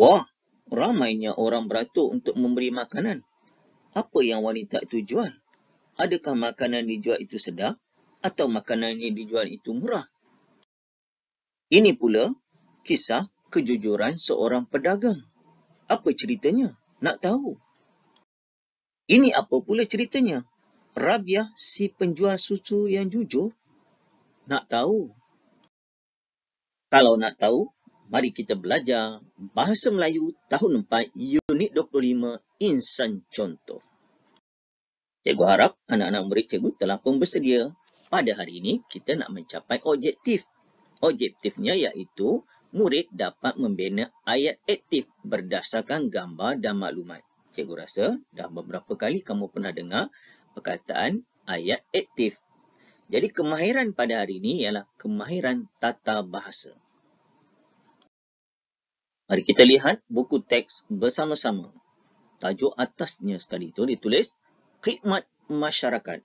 Wah, ramainya orang beratur untuk memberi makanan. Apa yang wanita itu jual? Adakah makanan dijual itu sedap? Atau makanan yang dijual itu murah? Ini pula kisah kejujuran seorang pedagang. Apa ceritanya? Nak tahu? Ini apa pula ceritanya? Rabiah si penjual susu yang jujur? Nak tahu? Kalau nak tahu, mari kita belajar Bahasa Melayu tahun 4, Unit 25, Insan Contoh. Cikgu harap anak-anak murid cikgu telah pun bersedia. Pada hari ini, kita nak mencapai objektif. Objektifnya iaitu murid dapat membina ayat aktif berdasarkan gambar dan maklumat. Cikgu rasa dah beberapa kali kamu pernah dengar perkataan ayat aktif. Jadi kemahiran pada hari ini ialah kemahiran tata bahasa. Mari kita lihat buku teks bersama-sama. Tajuk atasnya sekali itu ditulis Khidmat Masyarakat.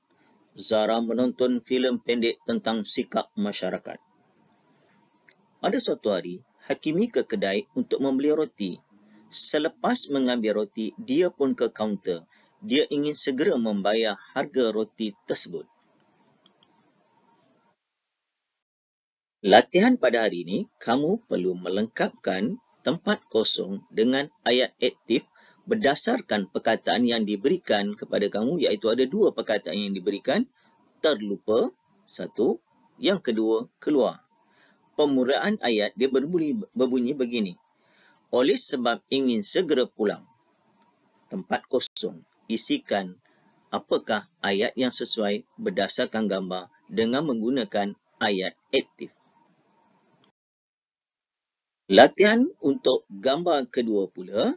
Zara menonton filem pendek tentang sikap masyarakat. Pada suatu hari, Hakimi ke kedai untuk membeli roti. Selepas mengambil roti, dia pun ke kaunter. Dia ingin segera membayar harga roti tersebut. Latihan pada hari ini, kamu perlu melengkapkan tempat kosong dengan ayat aktif berdasarkan perkataan yang diberikan kepada kamu, iaitu ada dua perkataan yang diberikan, terlupa, satu, yang kedua, keluar. Permulaan ayat dia berbunyi begini. Oleh sebab ingin segera pulang. Tempat kosong. Isikan apakah ayat yang sesuai berdasarkan gambar dengan menggunakan ayat aktif. Latihan untuk gambar kedua pula.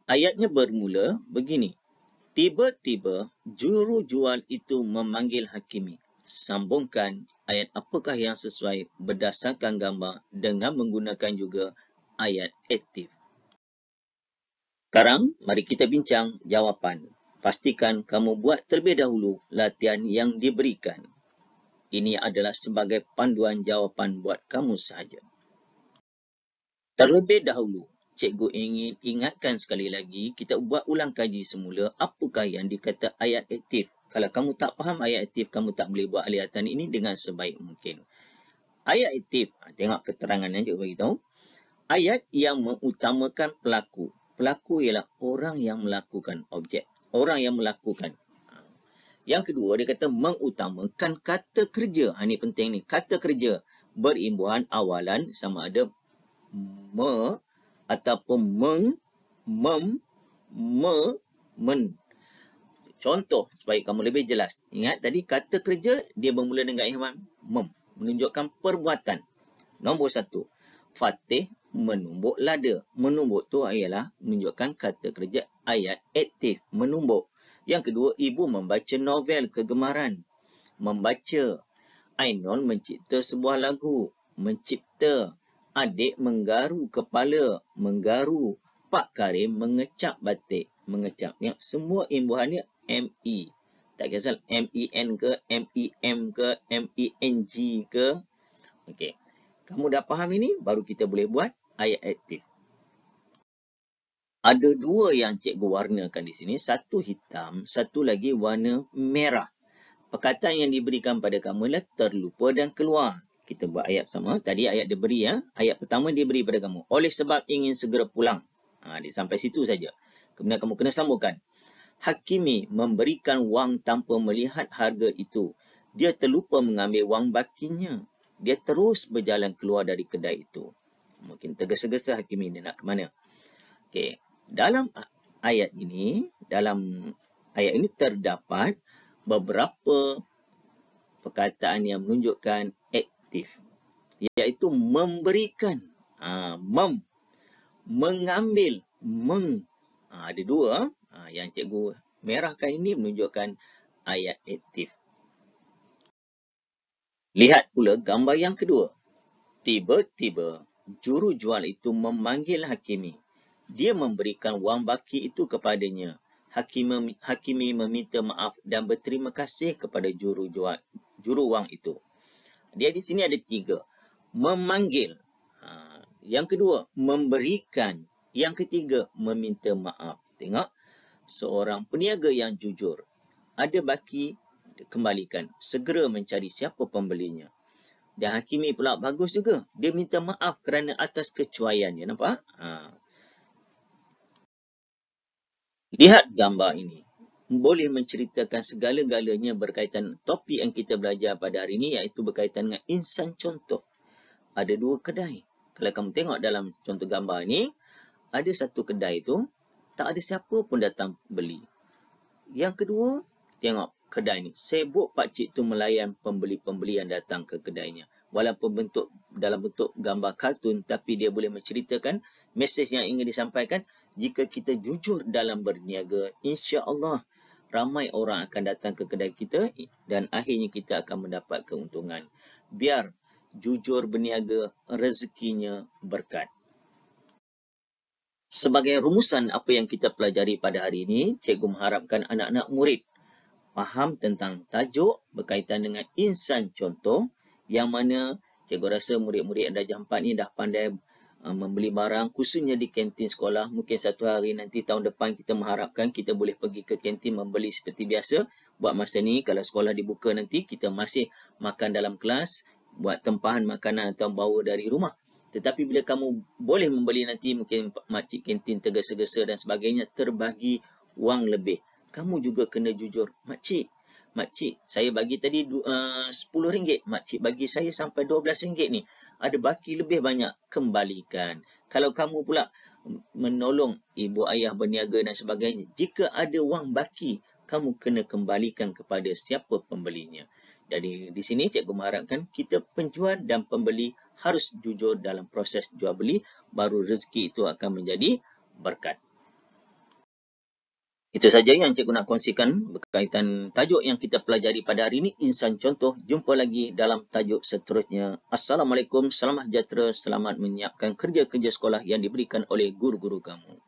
Ayatnya bermula begini. Tiba-tiba juru jual itu memanggil Hakimi. Sambungkan ayat apakah yang sesuai berdasarkan gambar dengan menggunakan juga ayat aktif. Sekarang, mari kita bincang jawapan. Pastikan kamu buat terlebih dahulu latihan yang diberikan. Ini adalah sebagai panduan jawapan buat kamu sahaja. Terlebih dahulu, cikgu ingin ingatkan sekali lagi, kita buat ulang kaji semula apakah yang dikata ayat aktif. Kalau kamu tak faham ayat aktif, kamu tak boleh buat latihan ini dengan sebaik mungkin. Ayat aktif, tengok keterangan yang cikgu beritahu. Ayat yang mengutamakan pelaku. Pelaku ialah orang yang melakukan objek. Orang yang melakukan. Yang kedua, dia kata mengutamakan kata kerja. Ini penting ni. Kata kerja berimbuhan awalan sama ada me ataupun meng, mem, me, men. Contoh supaya kamu lebih jelas. Ingat tadi kata kerja dia bermula dengan ihwan mem. Menunjukkan perbuatan. Nombor satu. Fatih menumbuk lada. Menumbuk tu ialah menunjukkan kata kerja ayat aktif. Menumbuk. Yang kedua, ibu membaca novel kegemaran. Membaca. Ainul mencipta sebuah lagu. Mencipta. Adik menggaru kepala. Menggaru. Pak Karim mengecap batik. Mengecap. Yang semua imbuhannya ME. Tak kisah MEN ke, MEM ke, MENG ke. Okey. Kamu dah faham ini, baru kita boleh buat ayat aktif. Ada dua yang cikgu warnakan di sini. Satu hitam, satu lagi warna merah. Perkataan yang diberikan pada kamu adalah terlupa dan keluar. Kita buat ayat sama. Tadi ayat diberi ya. Ayat pertama diberi pada kamu. Oleh sebab ingin segera pulang. Sampai situ saja. Kemudian kamu kena sambungkan. Hakimi memberikan wang tanpa melihat harga itu. Dia terlupa mengambil wang bakinya. Dia terus berjalan keluar dari kedai itu. Mungkin tergesa-gesa Hakimi dia nak ke mana. Okey. Dalam ayat ini terdapat beberapa perkataan yang menunjukkan aktif. Iaitu memberikan. Mengambil. Ada dua. Yang cikgu merahkan ini menunjukkan ayat aktif. Lihat pula gambar yang kedua. Tiba-tiba juru jual itu memanggil Hakimi. Dia memberikan wang baki itu kepadanya. Hakimi meminta maaf dan berterima kasih kepada juru wang itu. Dia di sini ada tiga. Memanggil. Yang kedua, memberikan. Yang ketiga, meminta maaf. Tengok, seorang peniaga yang jujur. Ada baki, kembalikan. Segera mencari siapa pembelinya. Dan Hakimi pula bagus juga. Dia minta maaf kerana atas kecuaiannya. Nampak? Lihat gambar ini. Boleh menceritakan segala-galanya berkaitan topik yang kita belajar pada hari ini, iaitu berkaitan dengan insan contoh. Ada 2 kedai. Kalau kamu tengok dalam contoh gambar ini, ada satu kedai tu, tak ada siapa pun datang beli. Yang kedua, tengok kedai ni. Sibuk pakcik tu melayan pembeli-pembeli yang datang ke kedainya. Walaupun dalam bentuk gambar kartun, tapi dia boleh menceritakan mesej yang ingin disampaikan. Jika kita jujur dalam berniaga, insya-Allah ramai orang akan datang ke kedai kita dan akhirnya kita akan mendapat keuntungan. Biar jujur berniaga, rezekinya berkat. Sebagai rumusan apa yang kita pelajari pada hari ini, cikgu mengharapkan anak-anak murid faham tentang tajuk berkaitan dengan insan contoh, yang mana cikgu rasa murid-murid yang darjah 4 ni dah pandai membeli barang, khususnya di kantin sekolah. Mungkin satu hari nanti tahun depan kita mengharapkan kita boleh pergi ke kantin membeli seperti biasa. Buat masa ni, kalau sekolah dibuka nanti, kita masih makan dalam kelas, buat tempahan makanan atau bawa dari rumah. Tetapi bila kamu boleh membeli nanti, mungkin makcik kantin tergesa-gesa dan sebagainya, terbagi wang lebih. Kamu juga kena jujur. Makcik, saya bagi tadi RM10. Makcik bagi saya sampai RM12 ni. Ada baki lebih banyak, kembalikan. Kalau kamu pula menolong ibu ayah berniaga dan sebagainya, jika ada wang baki, kamu kena kembalikan kepada siapa pembelinya. Jadi di sini cikgu mengharapkan kita penjual dan pembeli harus jujur dalam proses jual beli, baru rezeki itu akan menjadi berkat. Itu saja yang cikgu nak kongsikan berkaitan tajuk yang kita pelajari pada hari ini, insan contoh. Jumpa lagi dalam tajuk seterusnya. Assalamualaikum, selamat sejahtera, selamat menyiapkan kerja-kerja sekolah yang diberikan oleh guru-guru kamu.